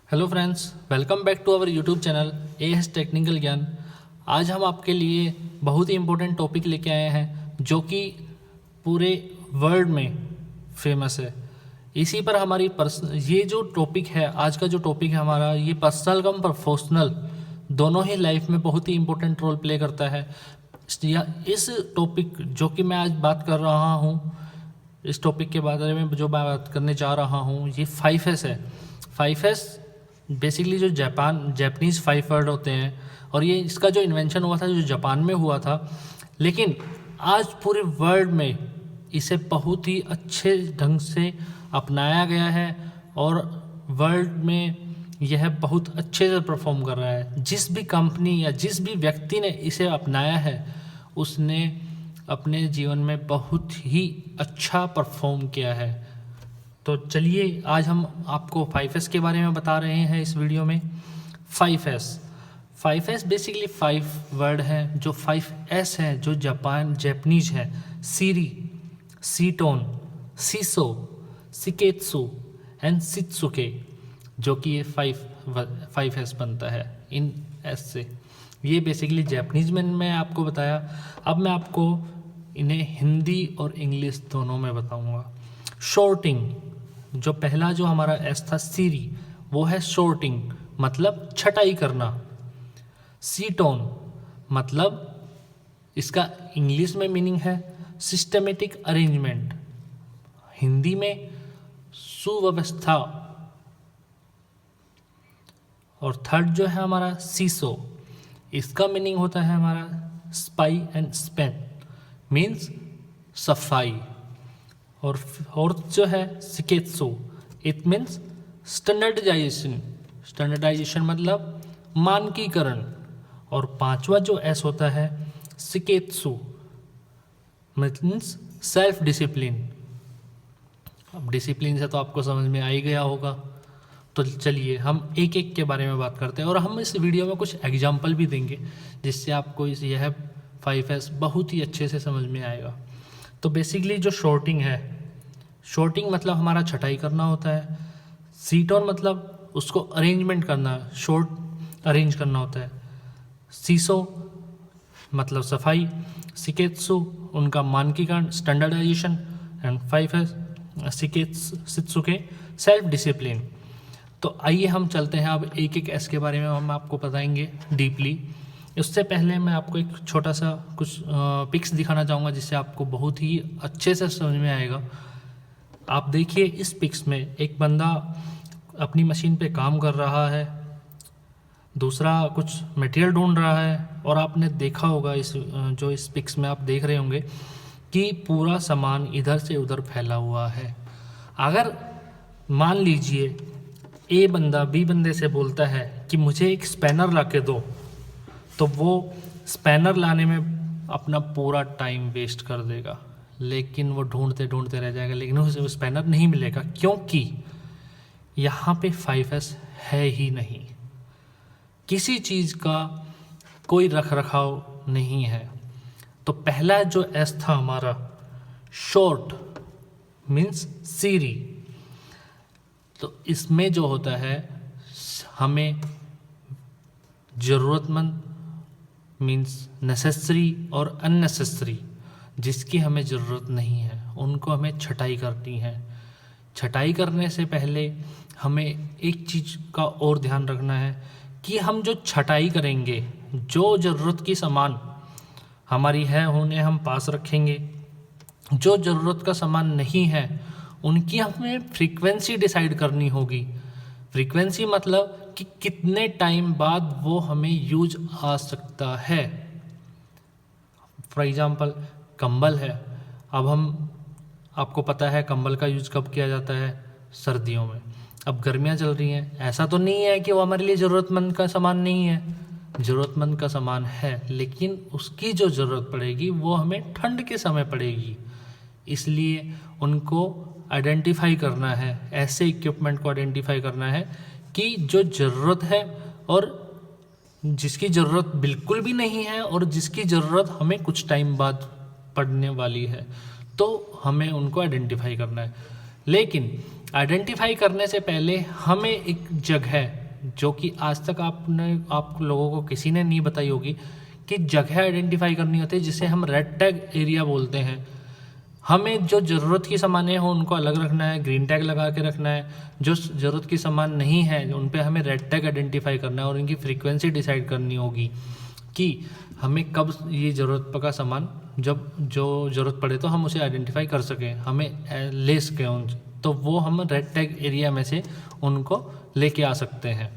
Hello friends, welcome back to our YouTube channel AS technical Gyan. आज हम आपके लिए बहुत ही इम्पोर्टेंट टॉपिक लेके आए हैं जो कि पूरे वर्ल्ड में फेमस है। इसी पर हमारी ये जो टॉपिक है, आज का जो टॉपिक है हमारा, ये पर्सनल कम प्रोफेशनल दोनों ही लाइफ में बहुत ही इम्पोर्टेंट रोल प्ले करता है। इस टॉपिक जो कि मैं आज बात कर रहा हूँ, इस टॉपिक के बारे में जो मैं बात करने जा रहा हूँ, ये 5S है। 5S बेसिकली जो जापानीज़ 5 वर्ड होते हैं, और ये इसका जो इन्वेंशन हुआ था जो जापान में हुआ था, लेकिन आज पूरे वर्ल्ड में इसे बहुत ही अच्छे ढंग से अपनाया गया है और वर्ल्ड में यह बहुत अच्छे से परफॉर्म कर रहा है। जिस भी कंपनी या जिस भी व्यक्ति ने इसे अपनाया है उसने अपने जीवन में बहुत ही अच्छा परफॉर्म किया है। तो चलिए आज हम आपको 5S के बारे में बता रहे हैं इस वीडियो में। 5S बेसिकली 5 वर्ड हैं, जो 5S हैं जो जापानीज है। सीरी, सीटोन, सीसो, सिकेत्सु एंड सित्सुके, जो कि ये 5S बनता है इन एस से। ये बेसिकली जापानीज में मैं आपको बताया। अब मैं आपको इन्हें हिंदी और इंग्लिश दोनों में बताऊंगा। शॉर्टिंग, जो पहला जो हमारा एस था सीरी, वो है शॉर्टिंग, मतलब छटाई करना। सीटोन मतलब इसका इंग्लिश में मीनिंग है सिस्टमेटिक अरेंजमेंट, हिंदी में सुव्यवस्था। और थर्ड जो है हमारा सीसो, इसका मीनिंग होता है हमारा स्पाई एंड स्पेन, मीन्स सफाई। और फोर्थ जो है सिकेत्सु, इट मीन्स स्टैंडर्डाइजेशन मतलब मानकीकरण। और पांचवा जो एस होता है सिकेत्सु, मीन्स सेल्फ डिसिप्लिन। अब डिसिप्लिन से तो आपको समझ में आ ही गया होगा। तो चलिए हम एक एक के बारे में बात करते हैं, और हम इस वीडियो में कुछ एग्जाम्पल भी देंगे जिससे आपको यह 5S बहुत ही अच्छे से समझ में आएगा। तो बेसिकली जो शॉर्टिंग है, शॉर्टिंग मतलब हमारा छटाई करना होता है। सीटोन मतलब उसको अरेंजमेंट करना, शॉर्ट अरेंज करना होता है। सीसो मतलब सफाई, सिकेत्सु उनका मानकीकरण, स्टैंडर्डाइजेशन, एंड 5S सित्सुके सेल्फ डिसिप्लिन। तो आइए हम चलते हैं अब एक एक एस के बारे में हम आपको बताएंगे डीपली। उससे पहले मैं आपको एक छोटा सा कुछ पिक्स दिखाना चाहूँगा जिससे आपको बहुत ही अच्छे से समझ में आएगा। आप देखिए इस पिक्स में एक बंदा अपनी मशीन पे काम कर रहा है, दूसरा कुछ मटेरियल ढूंढ रहा है, और आपने देखा होगा इस पिक्स में आप देख रहे होंगे कि पूरा सामान इधर से उधर फैला हुआ है। अगर मान लीजिए ए बंदा बी बंदे से बोलता है कि मुझे एक स्पैनर ला के दो, तो वो स्पैनर लाने में अपना पूरा टाइम वेस्ट कर देगा, लेकिन वो ढूंढते ढूंढते रह जाएगा, लेकिन उसे वो स्पैनर नहीं मिलेगा क्योंकि यहाँ पे 5S है ही नहीं। किसी चीज़ का कोई रख रखाव नहीं है। तो पहला जो एस था हमारा शॉर्ट, मीन्स सीरी। तो इसमें जो होता है हमें ज़रूरतमंद मीन्स नेसेसरी और अननेसेसरी, जिसकी हमें ज़रूरत नहीं है उनको हमें छटाई करनी है। छटाई करने से पहले हमें एक चीज़ का और ध्यान रखना है कि हम जो छटाई करेंगे, जो ज़रूरत की सामान हमारी है उन्हें हम पास रखेंगे, जो ज़रूरत का सामान नहीं है उनकी हमें फ्रीक्वेंसी डिसाइड करनी होगी। फ्रीक्वेंसी मतलब कि कितने टाइम बाद वो हमें यूज आ सकता है। फॉर एग्ज़ाम्पल कंबल है, अब आपको पता है कंबल का यूज कब किया जाता है, सर्दियों में। अब गर्मियाँ चल रही हैं, ऐसा तो नहीं है कि वो हमारे लिए ज़रूरतमंद का सामान नहीं है, ज़रूरतमंद का सामान है, लेकिन उसकी जो ज़रूरत पड़ेगी वो हमें ठंड के समय पड़ेगी। इसलिए उनको आइडेंटिफाई करना है, ऐसे इक्विपमेंट को आइडेंटिफाई करना है कि जो ज़रूरत है और जिसकी ज़रूरत बिल्कुल भी नहीं है और जिसकी ज़रूरत हमें कुछ टाइम बाद पड़ने वाली है, तो हमें उनको आइडेंटिफाई करना है। लेकिन आइडेंटिफाई करने से पहले हमें एक जगह, जो कि आज तक आप लोगों को किसी ने नहीं बताई होगी, कि जगह आइडेंटिफाई करनी होती है जिसे हम रेड टैग एरिया बोलते हैं। हमें जो ज़रूरत की सामान हो उनको अलग रखना है, ग्रीन टैग लगा के रखना है। जो ज़रूरत की सामान नहीं है उन पे हमें रेड टैग आइडेंटिफाई करना है और इनकी फ्रीक्वेंसी डिसाइड करनी होगी कि हमें कब ये ज़रूरत का सामान, जब जो ज़रूरत पड़े तो हम उसे आइडेंटिफाई कर सकें, हमें ले सकें उनसे, तो वो हम रेड टैग एरिया में से उनको लेके आ सकते हैं।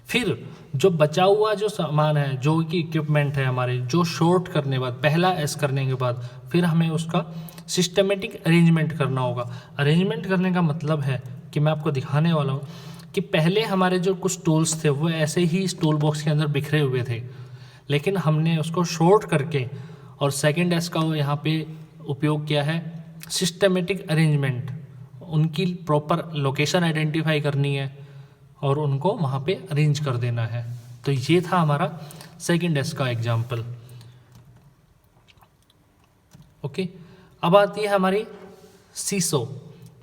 फिर जो बचा हुआ जो सामान है, जो कि इक्विपमेंट है हमारे, जो शॉर्ट करने के बाद, पहला एस करने के बाद फिर हमें उसका सिस्टमेटिक अरेंजमेंट करना होगा। अरेंजमेंट करने का मतलब है कि मैं आपको दिखाने वाला हूँ कि पहले हमारे जो कुछ टूल्स थे वो ऐसे ही इस टूल बॉक्स के अंदर बिखरे हुए थे, लेकिन हमने उसको शॉर्ट करके और सेकंड एस का यहाँ पे उपयोग किया है सिस्टमेटिक अरेंजमेंट। उनकी प्रॉपर लोकेशन आइडेंटिफाई करनी है और उनको वहाँ पे अरेंज कर देना है। तो ये था हमारा सेकंड एस का एग्जाम्पल। ओके, अब आती है हमारी सीसो,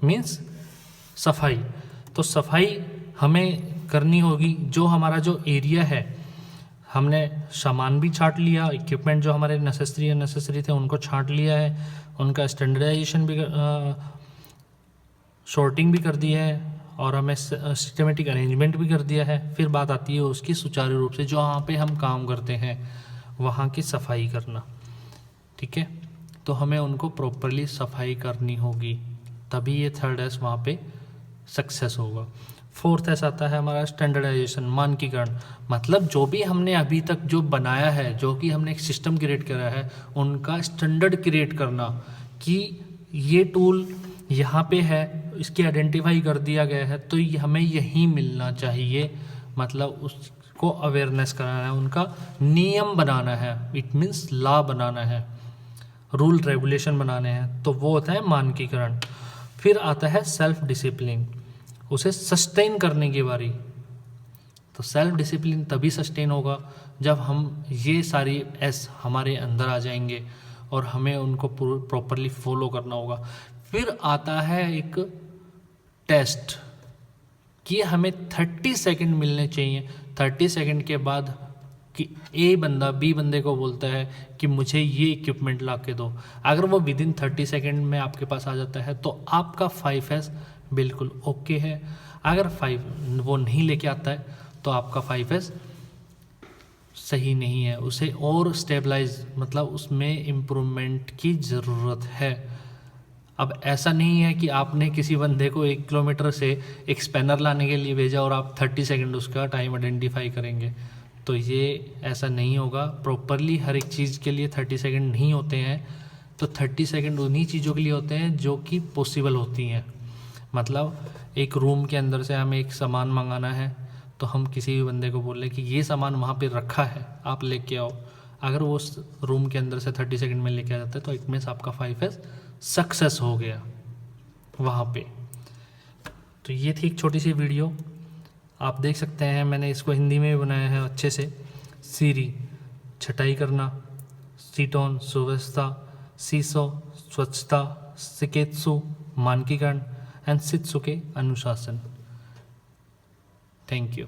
मीन्स सफाई। तो सफाई हमें करनी होगी। जो हमारा जो एरिया है, हमने सामान भी छांट लिया, इक्विपमेंट जो हमारे नेसेसरी थे उनको छांट लिया है, उनका स्टैंडर्डाइजेशन भी, शॉर्टिंग भी कर दी है और हमें सिस्टमेटिक अरेंजमेंट भी कर दिया है। फिर बात आती है उसकी सुचारू रूप से जो वहाँ पे हम काम करते हैं वहाँ की सफाई करना। ठीक है, तो हमें उनको प्रॉपरली सफाई करनी होगी, तभी ये थर्ड एस वहाँ पे सक्सेस होगा। फोर्थ एस आता है हमारा स्टैंडर्डाइजेशन, मानकीकरण। मतलब जो भी हमने अभी तक जो बनाया है, जो कि हमने एक सिस्टम क्रिएट करा है, उनका स्टैंडर्ड क्रिएट करना कि ये टूल यहाँ पे है, इसकी आइडेंटिफाई कर दिया गया है तो हमें यही मिलना चाहिए। मतलब उसको अवेयरनेस कराना है, उनका नियम बनाना है, इट मीन्स लॉ बनाना है, रूल रेगुलेशन बनाने हैं, तो वो होता है मानकीकरण। फिर आता है सेल्फ डिसिप्लिन, उसे सस्टेन करने की बारी। तो सेल्फ डिसिप्लिन तभी सस्टेन होगा जब हम ये सारी एस हमारे अंदर आ जाएंगे और हमें उनको प्रॉपरली फॉलो करना होगा। फिर आता है एक टेस्ट कि हमें 30 सेकंड मिलने चाहिए। 30 सेकंड के बाद कि ए बंदा बी बंदे को बोलता है कि मुझे ये इक्विपमेंट ला के दो, अगर वो विदिन 30 सेकंड में आपके पास आ जाता है तो आपका 5S बिल्कुल ओके है। अगर 5 वो नहीं लेके आता है तो आपका 5S सही नहीं है, उसे और स्टेबलाइज, मतलब उसमें इम्प्रूवमेंट की ज़रूरत है। अब ऐसा नहीं है कि आपने किसी बंदे को 1 किलोमीटर से एक स्पैनर लाने के लिए भेजा और आप 30 सेकंड उसका टाइम आइडेंटिफाई करेंगे, तो ये ऐसा नहीं होगा। प्रॉपरली हर एक चीज़ के लिए 30 सेकंड नहीं होते हैं। तो 30 सेकंड उन्हीं चीज़ों के लिए होते हैं जो कि पॉसिबल होती हैं। मतलब एक रूम के अंदर से हमें एक सामान मंगाना है तो हम किसी भी बंदे को बोल रहे कि ये सामान वहाँ पे रखा है, आप लेके आओ। अगर वो उस रूम के अंदर से 30 सेकंड में लेके आ जाता है तो इट मीन्स आपका 5S सक्सेस हो गया वहाँ पे। तो ये थी एक छोटी सी वीडियो, आप देख सकते हैं मैंने इसको हिंदी में भी बनाया है अच्छे से। सीरी छटाई करना, सीटोन सुव्यवस्था, सीसो स्वच्छता, सिकेत्सु मानकीकरण एंड सित्सुके अनुशासन। Thank you.